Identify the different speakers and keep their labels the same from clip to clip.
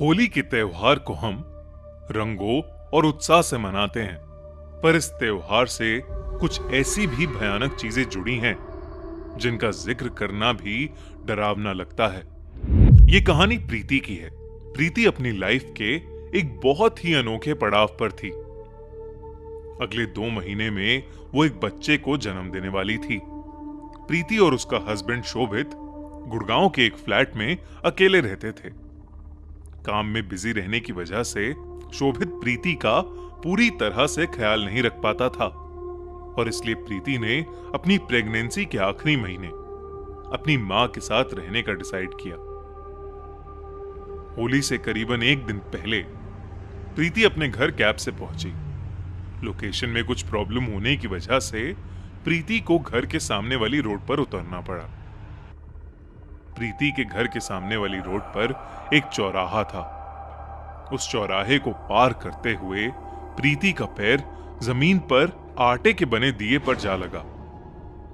Speaker 1: होली के त्योहार को हम रंगों और उत्साह से मनाते हैं, पर इस त्योहार से कुछ ऐसी भी भयानक चीजें जुड़ी हैं जिनका जिक्र करना भी डरावना लगता है। ये कहानी प्रीति की है। प्रीति अपनी लाइफ के एक बहुत ही अनोखे पड़ाव पर थी। अगले 2 महीने में वो एक बच्चे को जन्म देने वाली थी। प्रीति और उसका हस्बैंड शोभित गुड़गांव के एक फ्लैट में अकेले रहते थे। काम में बिजी रहने की वजह से शोभित प्रीति का पूरी तरह से ख्याल नहीं रख पाता था और इसलिए प्रीति ने अपनी प्रेगनेंसी के आखिरी महीने अपनी मां के साथ रहने का डिसाइड किया। होली से करीबन 1 दिन पहले प्रीति अपने घर कैब से पहुंची। लोकेशन में कुछ प्रॉब्लम होने की वजह से प्रीति को घर के सामने वाली रोड पर उतरना पड़ा। प्रीति के घर के सामने वाली रोड पर एक चौराहा था। उस चौराहे को पार करते हुए प्रीति का पैर जमीन पर आटे के बने दिए पर जा लगा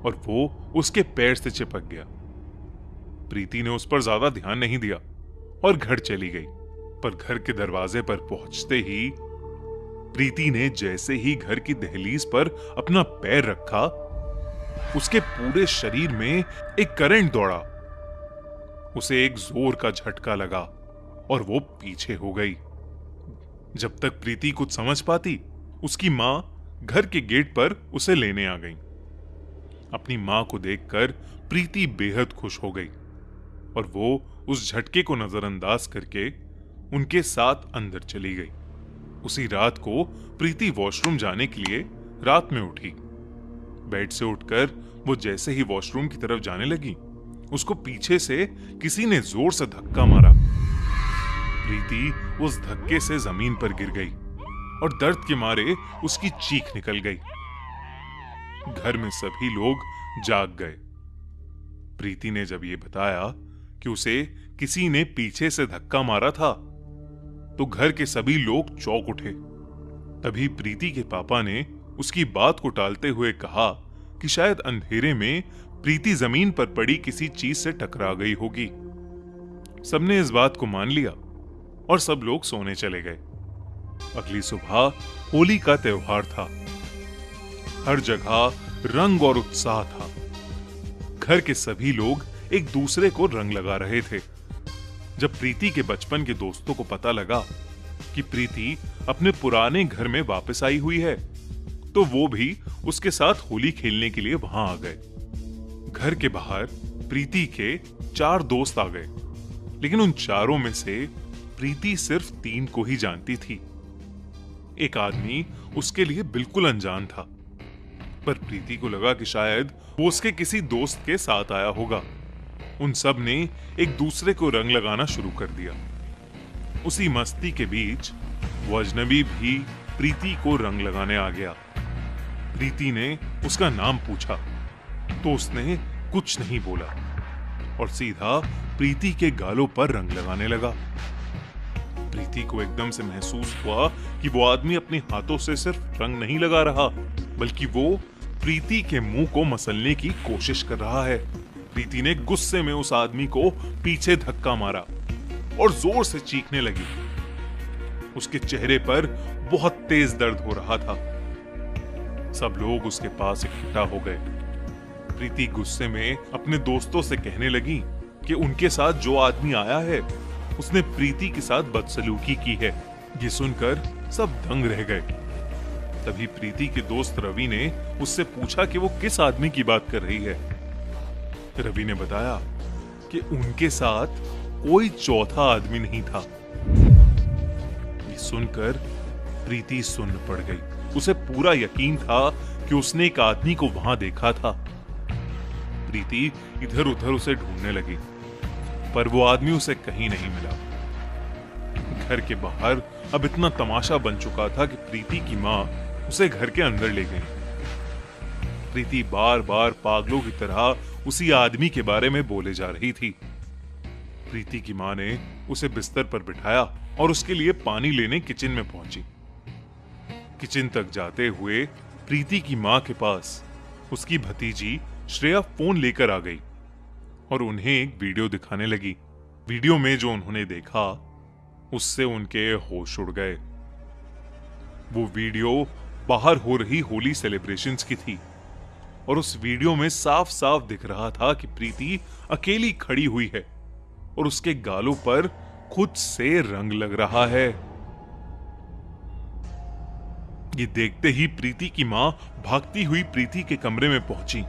Speaker 1: और वो उसके पैर से चिपक गया। प्रीति ने उस पर ज्यादा ध्यान नहीं दिया और घर चली गई। पर घर के दरवाजे पर पहुंचते ही प्रीति ने जैसे ही घर की दहलीज पर अपना पैर रखा, उसके पूरे शरीर में एक करंट दौड़ा। उसे एक जोर का झटका लगा और वो पीछे हो गई। जब तक प्रीति कुछ समझ पाती, उसकी मां घर के गेट पर उसे लेने आ गई। अपनी मां को देखकर प्रीति बेहद खुश हो गई और वो उस झटके को नजरअंदाज करके उनके साथ अंदर चली गई। उसी रात को प्रीति वॉशरूम जाने के लिए रात में उठी। बेड से उठकर वो जैसे ही वॉशरूम की तरफ जाने लगी, उसको पीछे से किसी ने जोर से धक्का मारा। प्रीति उस धक्के से जमीन पर गिर गई और दर्द के मारे उसकी चीख निकल गई। घर में सभी लोग जाग गए। प्रीति ने जब ये बताया कि उसे किसी ने पीछे से धक्का मारा था, तो घर के सभी लोग चौंक उठे। तभी प्रीति के पापा ने उसकी बात को टालते हुए कहा कि शायद अंधेरे में प्रीति जमीन पर पड़ी किसी चीज से टकरा गई होगी। सबने इस बात को मान लिया और सब लोग सोने चले गए। अगली सुबह होली का त्योहार था। हर जगह रंग और उत्साह था। घर के सभी लोग एक दूसरे को रंग लगा रहे थे। जब प्रीति के बचपन के दोस्तों को पता लगा कि प्रीति अपने पुराने घर में वापस आई हुई है, तो वो भी उसके साथ होली खेलने के लिए वहां आ गए। घर के बाहर प्रीति के 4 दोस्त आ गए, लेकिन उन चारों में से प्रीति सिर्फ 3 को ही जानती थी। एक आदमी उसके लिए बिल्कुल अनजान था, पर प्रीति को लगा कि शायद वो उसके किसी दोस्त के साथ आया होगा। उन सब ने एक दूसरे को रंग लगाना शुरू कर दिया। उसी मस्ती के बीच वो अजनबी भी प्रीति को रंग लगाने आ गया। प्रीति ने उसका नाम पूछा तो उसने कुछ नहीं बोला और सीधा प्रीति के गालों पर रंग लगाने लगा। प्रीति को एकदम से महसूस हुआ कि वो आदमी अपने हाथों से सिर्फ रंग नहीं लगा रहा, बल्कि वो प्रीति के मुंह को मसलने की कोशिश कर रहा है। प्रीति ने गुस्से में उस आदमी को पीछे धक्का मारा और जोर से चीखने लगी। उसके चेहरे पर बहुत तेज दर्द हो रहा था। सब लोग उसके पास इकट्ठा हो गए। प्रीति गुस्से में अपने दोस्तों से कहने लगी कि उनके साथ जो आदमी आया है, उसने प्रीति के साथ बदसलूकी की है। ये सुनकर सब दंग रह गए। तभी प्रीति के दोस्त रवि ने उससे पूछा कि वो किस आदमी की बात कर रही है। रवि ने बताया कि उनके साथ कोई चौथा आदमी नहीं था। ये सुनकर प्रीति सुन्न पड़ गई। उसे पूरा यकीन था कि उसने एक आदमी को वहां देखा था। प्रीति इधर उधर उसे ढूंढने लगी, पर वो आदमी उसे कहीं नहीं मिला। घर के बाहर अब इतना तमाशा बन चुका था कि प्रीति की मां उसे घर के अंदर ले गई। प्रीति बार बार पागलों की तरह उसी आदमी के बारे में बोले जा रही थी। प्रीति की मां ने उसे बिस्तर पर बिठाया और उसके लिए पानी लेने किचन में पहुंची। किचन तक जाते हुए प्रीति की मां के पास उसकी भतीजी श्रेया फोन लेकर आ गई और उन्हें एक वीडियो दिखाने लगी। वीडियो में जो उन्होंने देखा उससे उनके होश उड़ गए। वो वीडियो बाहर हो रही होली सेलिब्रेशंस की थी और उस वीडियो में साफ साफ दिख रहा था कि प्रीति अकेली खड़ी हुई है और उसके गालों पर खुद से रंग लग रहा है। ये देखते ही प्रीति की मां भागती हुई प्रीति के कमरे में पहुंची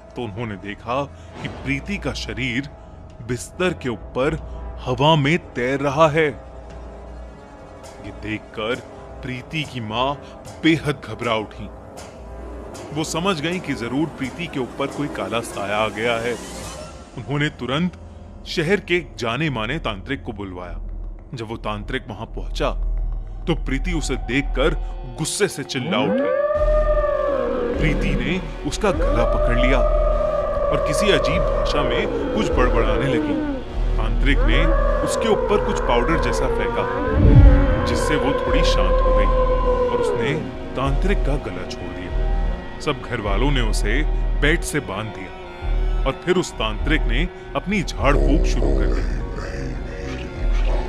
Speaker 1: तो उन्होंने देखा कि प्रीति का शरीर बिस्तर के ऊपर हवा में तैर रहा है। ये देखकर प्रीति की मां बेहद घबरा उठी। वो समझ गई कि जरूर प्रीति के ऊपर कोई काला साया आ गया है। उन्होंने तुरंत शहर के जाने माने तांत्रिक को बुलवाया। जब वो तांत्रिक वहां पहुंचा तो प्रीति उसे देखकर गुस्से से चिल्ला उठी। प्रीति ने उसका गला पकड़ लिया और किसी अजीब भाषा में कुछ बड़बड़ाने लगी। तांत्रिक ने उसके ऊपर कुछ पाउडर जैसा फेंका जिससे वो थोड़ी शांत हो गई और उसने तांत्रिक का गला छोड़ दिया। सब घर वालों ने उसे बेड से बांध दिया और फिर उस तांत्रिक ने अपनी झाड़ फूंक शुरू कर दी।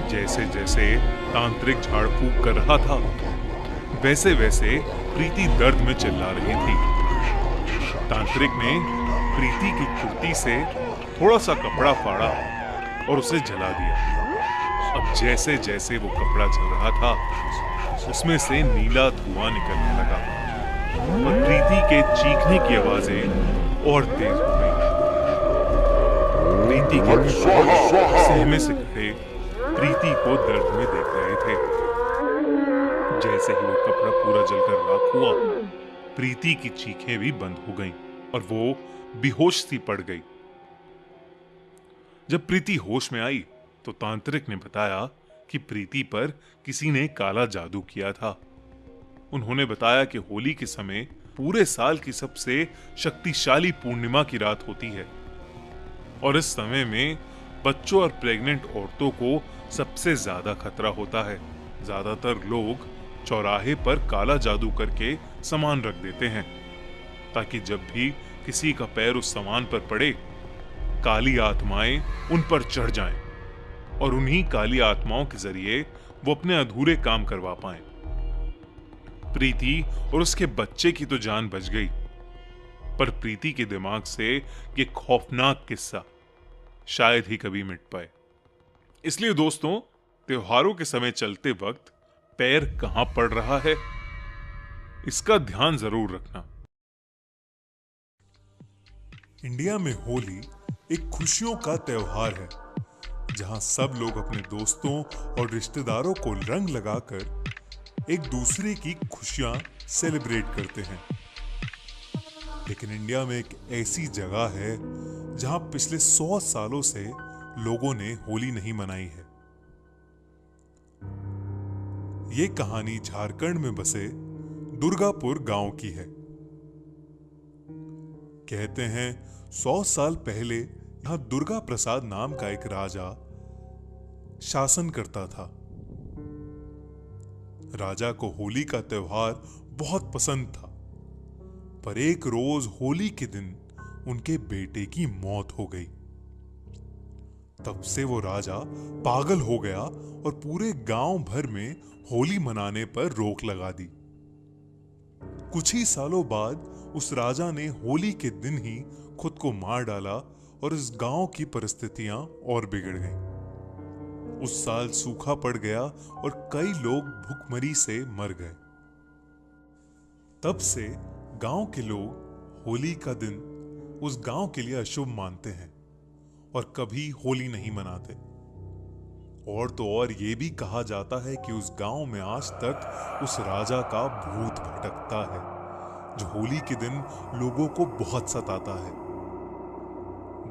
Speaker 1: जैसे जैसे तांत्रिक झाड़ फूंक कर रहा था वैसे वैसे प्रीति दर्द में चिल्ला रही थी। तांत्रिक ने प्रीति की कुर्ती से थोड़ा सा कपड़ा फाड़ा और उसे जला दिया। अब जैसे जैसे वो कपड़ा जल रहा था उसमें से नीला धुआं निकलने लगा और प्रीति के चीखने की आवाजें और तेज हो गई। प्रीति के सहमे से खड़े प्रीति को दर्द में देख रहे थे। जैसे ही वो कपड़ा पूरा जलकर राख हुआ प्रीति की चीखें भी बंद हो गईं और वो बेहोश सी पड़ गई। जब प्रीति होश में आई तो तांत्रिक ने बताया कि प्रीति पर किसी ने काला जादू किया था। उन्होंने बताया कि होली के समय पूरे साल की सबसे शक्तिशाली पूर्णिमा की रात होती है और इस समय में बच्चों और प्रेग्नेंट औरतों को सबसे ज्यादा खतरा होता है। ज्यादातर लोग चौराहे पर काला जादू करके सामान रख देते हैं ताकि जब भी किसी का पैर उस सामान पर पड़े काली आत्माएं उन पर चढ़ जाएं और उन्हीं काली आत्माओं के जरिए वो अपने अधूरे काम करवा पाएं। प्रीति और उसके बच्चे की तो जान बच गई पर प्रीति के दिमाग से ये खौफनाक किस्सा शायद ही कभी मिट पाए। इसलिए दोस्तों त्योहारों के समय चलते वक्त पैर कहां पड़ रहा है इसका ध्यान जरूर रखना।
Speaker 2: इंडिया में होली एक खुशियों का त्योहार है जहां सब लोग अपने दोस्तों और रिश्तेदारों को रंग लगाकर एक दूसरे की खुशियां सेलिब्रेट करते हैं। लेकिन इंडिया में एक ऐसी जगह है जहां पिछले 100 सालों से लोगों ने होली नहीं मनाई है। ये कहानी झारखंड में बसे दुर्गापुर गांव की है। कहते हैं 100 साल पहले यहां दुर्गा प्रसाद नाम का एक राजा शासन करता था। राजा को होली का त्योहार बहुत पसंद था पर एक रोज होली के दिन उनके बेटे की मौत हो गई। तब से वो राजा पागल हो गया और पूरे गांव भर में होली मनाने पर रोक लगा दी। कुछ ही सालों बाद उस राजा ने होली के दिन ही खुद को मार डाला और इस गांव की परिस्थितियां और बिगड़ गईं। उस साल सूखा पड़ गया और कई लोग भूखमरी से मर गए। तब से गांव के लोग होली का दिन उस गांव के लिए अशुभ मानते हैं और कभी होली नहीं मनाते। और तो और ये भी कहा जाता है कि उस गांव में आज तक उस राजा का भूत भटकता है जो होली के दिन लोगों को बहुत सताता है।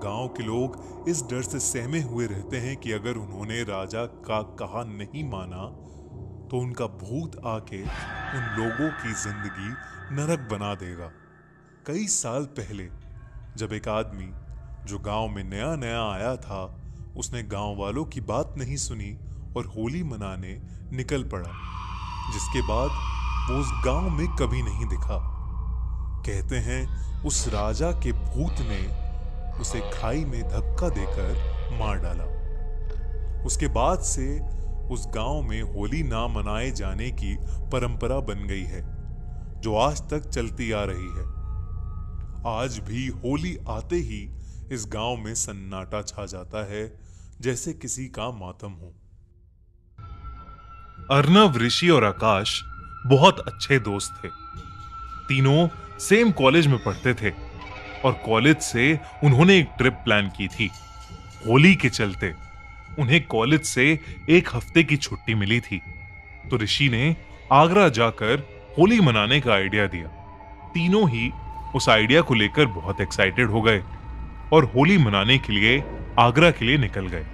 Speaker 2: गांव के लोग इस डर से सहमे हुए रहते हैं कि अगर उन्होंने राजा का कहा नहीं माना तो उनका भूत आके उन लोगों की जिंदगी नरक बना देगा। कई साल पहले जब एक आदमी जो गांव में नया नया आया था उसने गांव वालों की बात नहीं सुनी और होली मनाने निकल पड़ा, जिसके बाद वो उस गांव में कभी नहीं दिखा। कहते हैं उस राजा के भूत ने उसे खाई में धक्का देकर मार डाला। उसके बाद से उस गांव में होली ना मनाए जाने की परंपरा बन गई है, जो आज तक चलती आ रही है। आज भी होली आते ही इस गांव में सन्नाटा छा जाता है, जैसे किसी का मातम हो।
Speaker 1: अर्नव, ऋषि और आकाश बहुत अच्छे दोस्त थे। तीनों सेम कॉलेज में पढ़ते थे और कॉलेज से उन्होंने एक ट्रिप प्लान की थी। होली के चलते उन्हें कॉलेज से एक हफ्ते की छुट्टी मिली थी, तो ऋषि ने आगरा जाकर होली मनाने का आइडिया दिया। तीनों ही उस आइडिया को लेकर बहुत एक्साइटेड हो गए और होली मनाने के लिए आगरा के लिए निकल गए।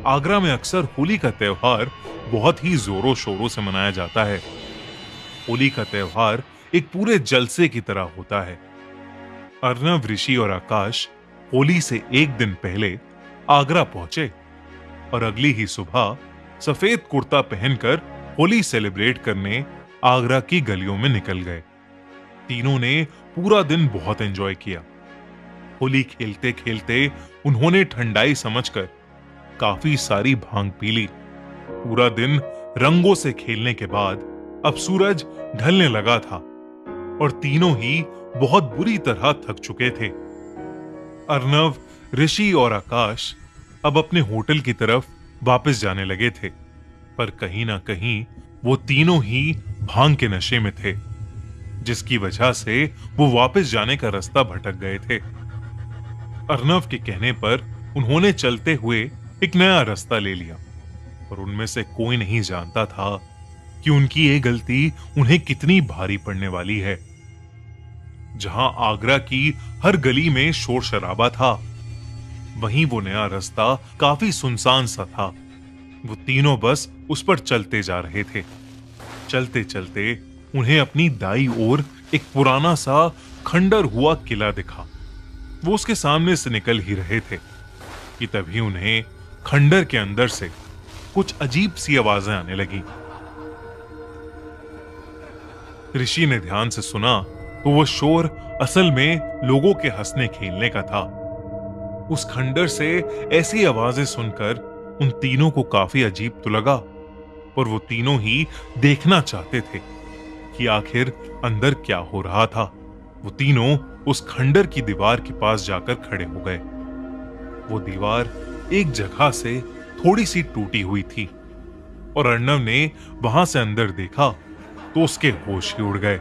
Speaker 1: आगरा में अक्सर होली का त्योहार बहुत ही जोरों शोरों से मनाया जाता है। होली का त्योहार एक पूरे जलसे की तरह होता है। अर्नव, ऋषि और आकाश होली से एक दिन पहले आगरा पहुंचे और अगली ही सुबह सफेद कुर्ता पहनकर होली सेलिब्रेट करने आगरा की गलियों में निकल गए। तीनों ने पूरा दिन बहुत एंजॉय किया। होली खेलते खेलते उन्होंने ठंडाई समझकर काफी सारी भांग पी ली। पूरा दिन रंगों से खेलने के बाद अब सूरज ढलने लगा था और तीनों ही बहुत बुरी तरह थक चुके थे। अर्नव, ऋषि और आकाश अब अपने होटल की तरफ वापस जाने लगे थे, पर कहीं ना कहीं वो तीनों ही भांग के नशे में थे, जिसकी वजह से वो वापस जाने का रास्ता भटक गए थे। अर्नव के कहने पर उन्होंने चलते हुए एक नया रास्ता ले लिया, और उनमें से कोई नहीं जानता था कि उनकी ये गलती उन्हें कितनी भारी पड़ने वाली है। जहां आगरा की हर गली में शोर शराबा था, वहीं वो नया रास्ता काफी सुनसान सा था। वो तीनों बस उस पर चलते जा रहे थे। चलते चलते उन्हें अपनी दाईं ओर एक पुराना सा खंडर हुआ किला दिखा। वो उसके सामने से निकल ही रहे थे कि तभी उन्हें खंडर के अंदर से कुछ अजीब सी आवाजें आने लगी। ऋषि ने ध्यान से सुना तो वो शोर असल में लोगों के हंसने खेलने का था। उस खंडर से ऐसी आवाजें सुनकर उन तीनों को काफी अजीब तो लगा, पर वो तीनों ही देखना चाहते थे कि आखिर अंदर क्या हो रहा था। वो तीनों उस खंडर की दीवार के पास जाकर खड़े हो गए। वो दीवार एक जगह से थोड़ी सी टूटी हुई थी और अर्नव ने वहां से अंदर देखा तो उसके होश ही उड़ गए।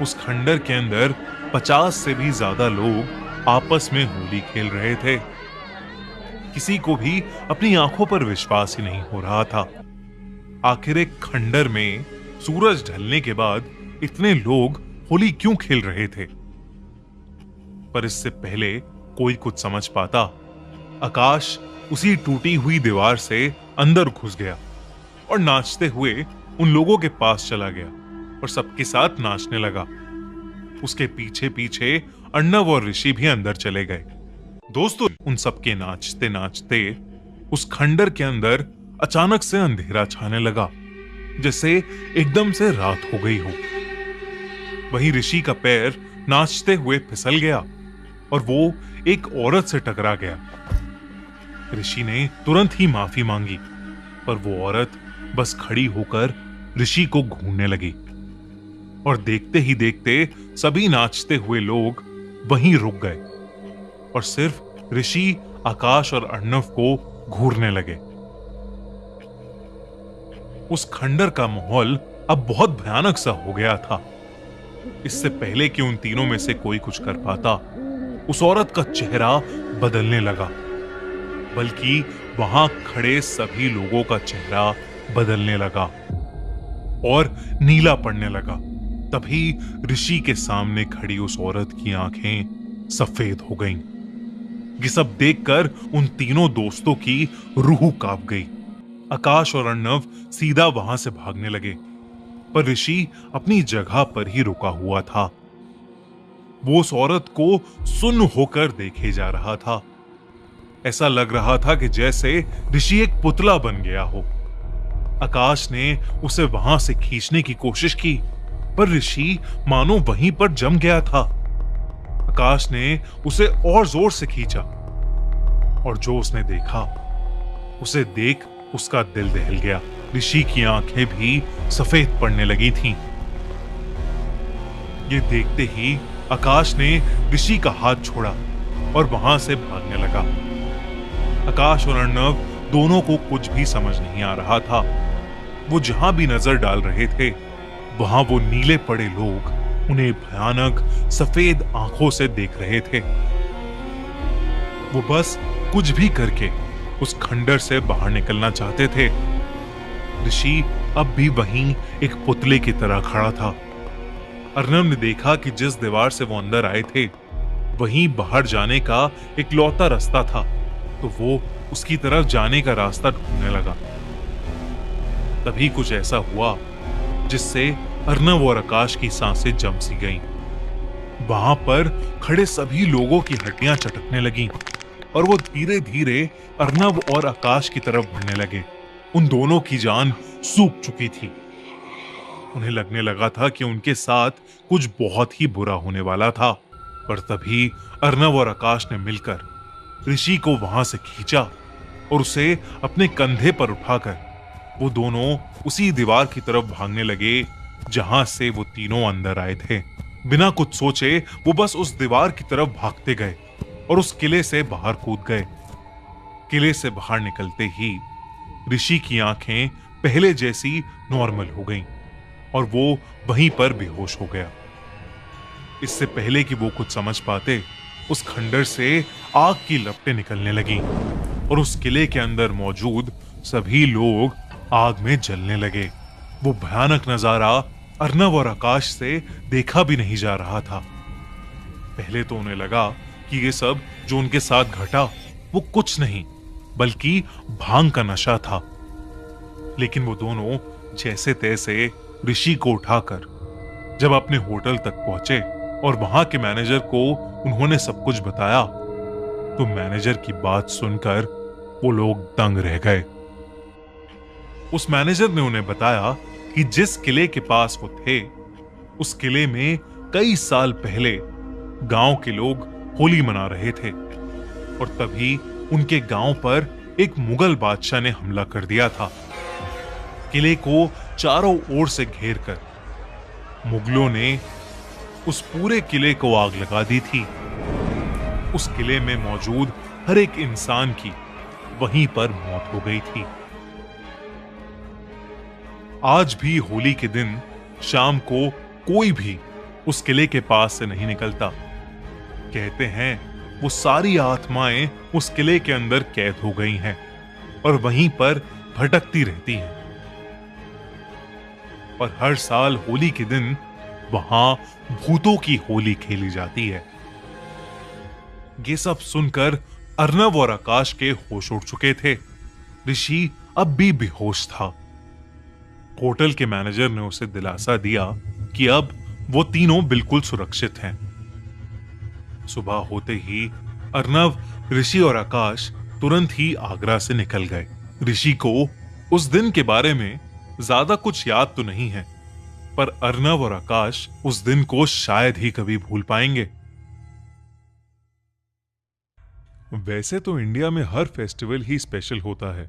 Speaker 1: उस खंडर के अंदर 50 से भी ज्यादा लोग आपस में होली खेल रहे थे। किसी को भी अपनी आंखों पर विश्वास ही नहीं हो रहा था। आखिर एक खंडर में सूरज ढलने के बाद इतने लोग होली क्यों खेल रहे थे? पर इससे पहले कोई कुछ समझ पाता, आकाश उसी टूटी हुई दीवार से अंदर घुस गया और नाचते हुए उन लोगों के पास चला गया और सबके साथ नाचने लगा। उसके पीछे पीछे अर्नव और ऋषि भी अंदर चले गए। दोस्तों, उन सबके नाचते नाचते उस खंडर के अंदर अचानक से अंधेरा छाने लगा, जैसे एकदम से रात हो गई हो। वहीं ऋषि का पैर नाचते हुए फिसल गया और वो एक औरत से टकरा गया। ऋषि ने तुरंत ही माफी मांगी, पर वो औरत बस खड़ी होकर ऋषि को घूरने लगी और देखते ही देखते सभी नाचते हुए लोग वहीं रुक गए और सिर्फ ऋषि, आकाश और अर्नव को घूरने लगे। उस खंडर का माहौल अब बहुत भयानक सा हो गया था। इससे पहले कि उन तीनों में से कोई कुछ कर पाता, उस औरत का चेहरा बदलने लगा, बल्कि वहां खड़े सभी लोगों का चेहरा बदलने लगा और नीला पड़ने लगा। तभी ऋषि के सामने खड़ी उस औरत की आंखें सफेद हो गईं। ये सब देखकर उन तीनों दोस्तों की रूह कांप गई। आकाश और अर्नव सीधा वहां से भागने लगे, पर ऋषि अपनी जगह पर ही रुका हुआ था। वो उस औरत को सुन्न होकर देखे जा रहा था। ऐसा लग रहा था कि जैसे ऋषि एक पुतला बन गया हो। आकाश ने उसे वहां से खींचने की कोशिश की, पर ऋषि मानो वहीं पर जम गया था। आकाश ने उसे और जोर से खींचा और जो उसने देखा, उसे देख उसका दिल दहल गया। ऋषि की आंखें भी सफेद पड़ने लगी थीं। ये देखते ही आकाश ने ऋषि का हाथ छोड़ा और वहां से भागने लगा। आकाश और अर्णव दोनों को कुछ भी समझ नहीं आ रहा था। वो जहां भी नजर डाल रहे थे वहां वो नीले पड़े लोग उन्हें भयानक सफेद आंखों से देख रहे थे। वो बस कुछ भी करके उस खंडर से बाहर निकलना चाहते थे। ऋषि अब भी वहीं एक पुतले की तरह खड़ा था। अर्णव ने देखा कि जिस दीवार से वो अंदर आए थे वहीं बाहर जाने का एक लौता रास्ता था, तो वो उसकी तरफ जाने का रास्ता ढूंढने लगा। तभी कुछ ऐसा हुआ जिससे अर्णव और आकाश की सांसें जम सी गईं। वहां पर खड़े सभी लोगों की हड्डियां चटकने लगीं और वो धीरे धीरे अर्णव और आकाश की तरफ बढ़ने लगे। उन दोनों की जान सूख चुकी थी। उन्हें लगने लगा था कि उनके साथ कुछ बहुत ही बुरा होने वाला था, पर तभी अर्णव और आकाश ने मिलकर ऋषि को वहां से खींचा और उसे अपने कंधे पर उठाकर वो दोनों उसी दीवार की तरफ भागने लगे जहां से वो तीनों अंदर आए थे। बिना कुछ सोचे वो बस उस दीवार की तरफ भागते गए और उस किले से बाहर कूद गए। किले से बाहर निकलते ही ऋषि की आंखें पहले जैसी नॉर्मल हो गईं और वो वहीं पर बेहोश हो गया। इससे पहले कि वो कुछ समझ पाते उस खंडर से आग की लपटें निकलने लगीं और उस किले के अंदर मौजूद सभी लोग आग में जलने लगे। वो भयानक नजारा अर्णव और आकाश से देखा भी नहीं जा रहा था। पहले तो उन्हें लगा कि ये सब जो उनके साथ घटा वो कुछ नहीं बल्कि भांग का नशा था, लेकिन वो दोनों जैसे तैसे ऋषि को उठाकर जब अपने होटल तक पहुंचे और वहां के मैनेजर को उन्होंने सब कुछ बताया, तो मैनेजर की बात सुनकर वो लोग दंग रह गए। उस मैनेजर ने उन्हें बताया कि जिस किले के पास वो थे उस किले में कई साल पहले गांव के लोग होली मना रहे थे और तभी उनके गांव पर एक मुगल बादशाह ने हमला कर दिया था। किले को चारों ओर से घेरकर मुगलों ने उस पूरे किले को आग लगा दी थी। उस किले में मौजूद हर एक इंसान की वहीं पर मौत हो गई थी। आज भी होली के दिन शाम को कोई भी उस किले के पास से नहीं निकलता। कहते हैं वो सारी आत्माएं उस किले के अंदर कैद हो गई हैं और वहीं पर भटकती रहती हैं। और हर साल होली के दिन वहां भूतों की होली खेली जाती है। ये सब सुनकर अर्णव और आकाश के होश उड़ चुके थे। ऋषि अब भी बेहोश था। होटल के मैनेजर ने उसे दिलासा दिया कि अब वो तीनों बिल्कुल सुरक्षित हैं। सुबह होते ही अर्णव, ऋषि और आकाश तुरंत ही आगरा से निकल गए। ऋषि को उस दिन के बारे में ज्यादा कुछ याद तो नहीं है, पर अर्णव और आकाश उस दिन को शायद ही कभी भूल पाएंगे। वैसे तो इंडिया में हर फेस्टिवल ही स्पेशल होता है,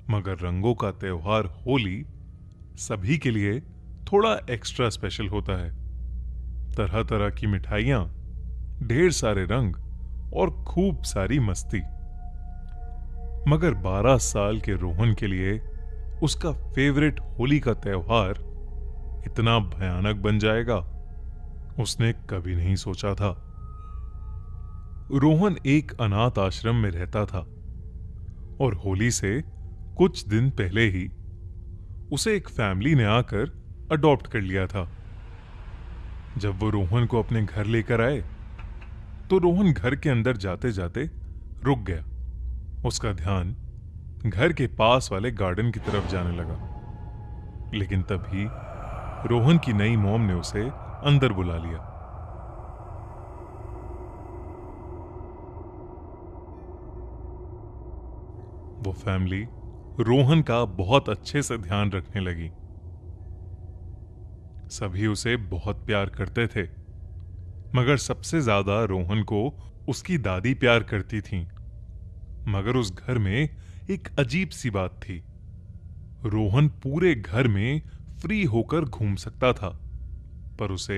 Speaker 1: मगर रंगों का त्योहार होली सभी के लिए थोड़ा एक्स्ट्रा स्पेशल होता है। तरह तरह की मिठाइयां, ढेर सारे रंग और खूब सारी मस्ती। मगर 12 साल के रोहन के लिए उसका फेवरेट होली का त्योहार इतना भयानक बन जाएगा उसने कभी नहीं सोचा था। रोहन एक अनाथ आश्रम में रहता था और होली से कुछ दिन पहले ही उसे एक फैमिली ने आकर अडॉप्ट कर लिया था। जब वो रोहन को अपने घर लेकर आए तो रोहन घर के अंदर जाते जाते रुक गया। उसका ध्यान घर के पास वाले गार्डन की तरफ जाने लगा, लेकिन तभी रोहन की नई मॉम ने उसे अंदर बुला लिया। वो फैमिली रोहन का बहुत अच्छे से ध्यान रखने लगी। सभी उसे बहुत प्यार करते थे, मगर सबसे ज्यादा रोहन को उसकी दादी प्यार करती थीं। मगर उस घर में एक अजीब सी बात थी। रोहन पूरे घर में फ्री होकर घूम सकता था, पर उसे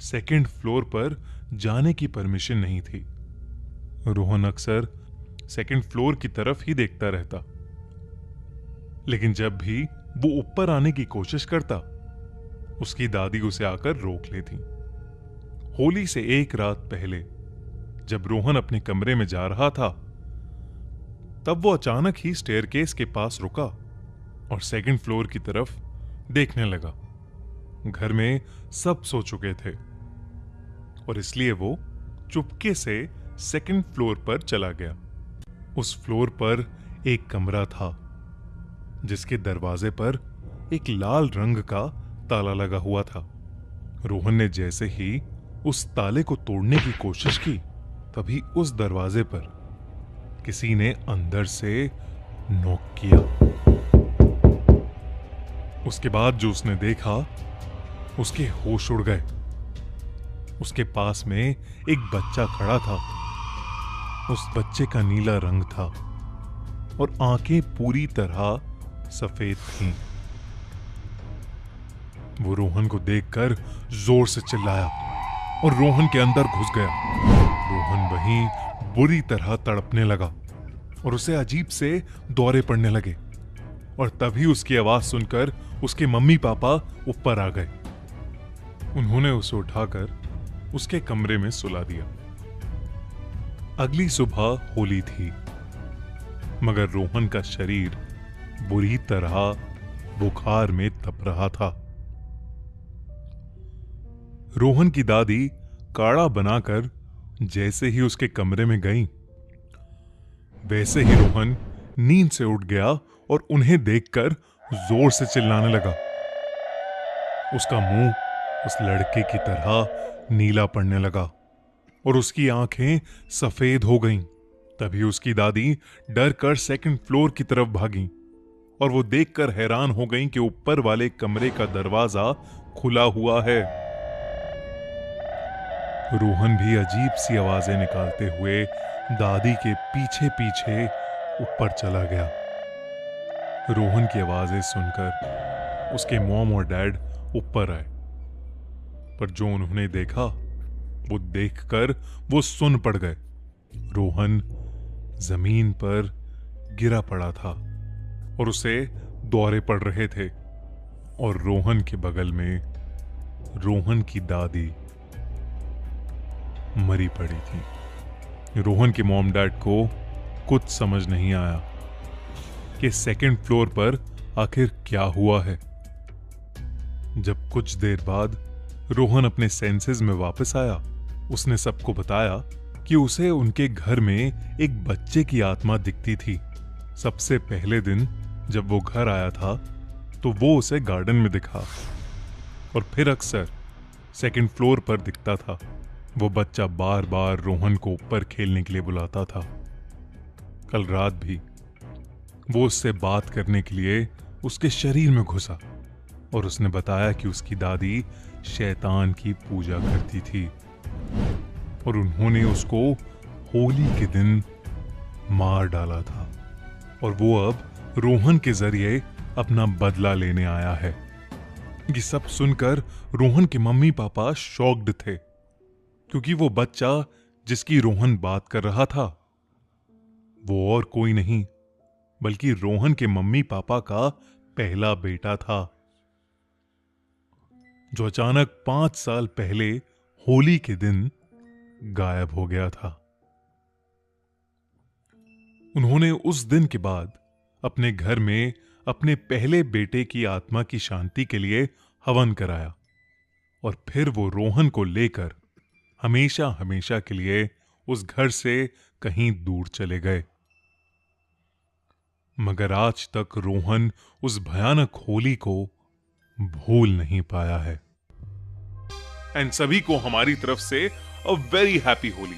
Speaker 1: सेकंड फ्लोर पर जाने की परमिशन नहीं थी। रोहन अक्सर सेकंड फ्लोर की तरफ ही देखता रहता, लेकिन जब भी वो ऊपर आने की कोशिश करता, उसकी दादी उसे आकर रोक लेती। होली से एक रात पहले जब रोहन अपने कमरे में जा रहा था, तब वो अचानक ही स्टेयरकेस के पास रुका और सेकंड फ्लोर की तरफ देखने लगा। घर में सब सो चुके थे और इसलिए वो चुपके से सेकंड फ्लोर पर चला गया। उस फ्लोर पर एक कमरा था जिसके दरवाजे पर एक लाल रंग का ताला लगा हुआ था। रोहन ने जैसे ही उस ताले को तोड़ने की कोशिश की, तभी उस दरवाजे पर किसी ने अंदर से नॉक किया। उसके बाद जो उसने देखा, उसके होश उड़ गए। उसके पास में एक बच्चा खड़ा था। उस बच्चे का नीला रंग था और आंखें पूरी तरह सफेद थीं। वो रोहन को देखकर जोर से चिल्लाया और रोहन के अंदर घुस गया। रोहन वहीं बुरी तरह तड़पने लगा और उसे अजीब से दौरे पड़ने लगे, और तभी उसकी आवाज सुनकर उसके मम्मी पापा ऊपर आ गए। उन्होंने उसे उठाकर उसके कमरे में सुला दिया। अगली सुबह होली थी, मगर रोहन का शरीर बुरी तरह बुखार में तप रहा था। रोहन की दादी काढ़ा बनाकर जैसे ही उसके कमरे में गई, वैसे ही रोहन नींद से उठ गया और उन्हें देखकर जोर से चिल्लाने लगा। उसका मुंह उस लड़के की तरह नीला पड़ने लगा और उसकी आंखें सफेद हो गईं। तभी उसकी दादी डर कर सेकंड फ्लोर की तरफ भागी और वो देखकर हैरान हो गईं कि ऊपर वाले कमरे का दरवाजा खुला हुआ है। रोहन भी अजीब सी आवाजें निकालते हुए दादी के पीछे पीछे ऊपर चला गया। रोहन की आवाजें सुनकर उसके मॉम और डैड ऊपर आए, पर जो उन्होंने देखा वो देखकर वो सुन पड़ गए। रोहन जमीन पर गिरा पड़ा था और उसे दौरे पड़ रहे थे, और रोहन के बगल में रोहन की दादी मरी पड़ी थी। रोहन के मॉम डैड को कुछ समझ नहीं आया कि सेकंड फ्लोर पर आखिर क्या हुआ है। जब कुछ देर बाद रोहन अपने सेंसेस में वापस आया, उसने सबको बताया कि उसे उनके घर में एक बच्चे की आत्मा दिखती थी। सबसे पहले दिन जब वो घर आया था तो वो उसे गार्डन में दिखा और फिर अक्सर सेकंड फ्लोर पर दिखता था। वो बच्चा बार बार रोहन को ऊपर खेलने के लिए बुलाता था। कल रात भी वो उससे बात करने के लिए उसके शरीर में घुसा और उसने बताया कि उसकी दादी शैतान की पूजा करती थी और उन्होंने उसको होली के दिन मार डाला था, और वो अब रोहन के जरिए अपना बदला लेने आया है। ये सब सुनकर रोहन के मम्मी पापा शॉक्ड थे, क्योंकि वो बच्चा जिसकी रोहन बात कर रहा था वो और कोई नहीं बल्कि रोहन के मम्मी पापा का पहला बेटा था, जो अचानक 5 साल पहले होली के दिन गायब हो गया था। उन्होंने उस दिन के बाद अपने घर में अपने पहले बेटे की आत्मा की शांति के लिए हवन कराया, और फिर वो रोहन को लेकर हमेशा हमेशा के लिए उस घर से कहीं दूर चले गए। मगर आज तक रोहन उस भयानक होली को भूल नहीं पाया है। एंड सभी को हमारी तरफ से अ वेरी हैप्पी होली।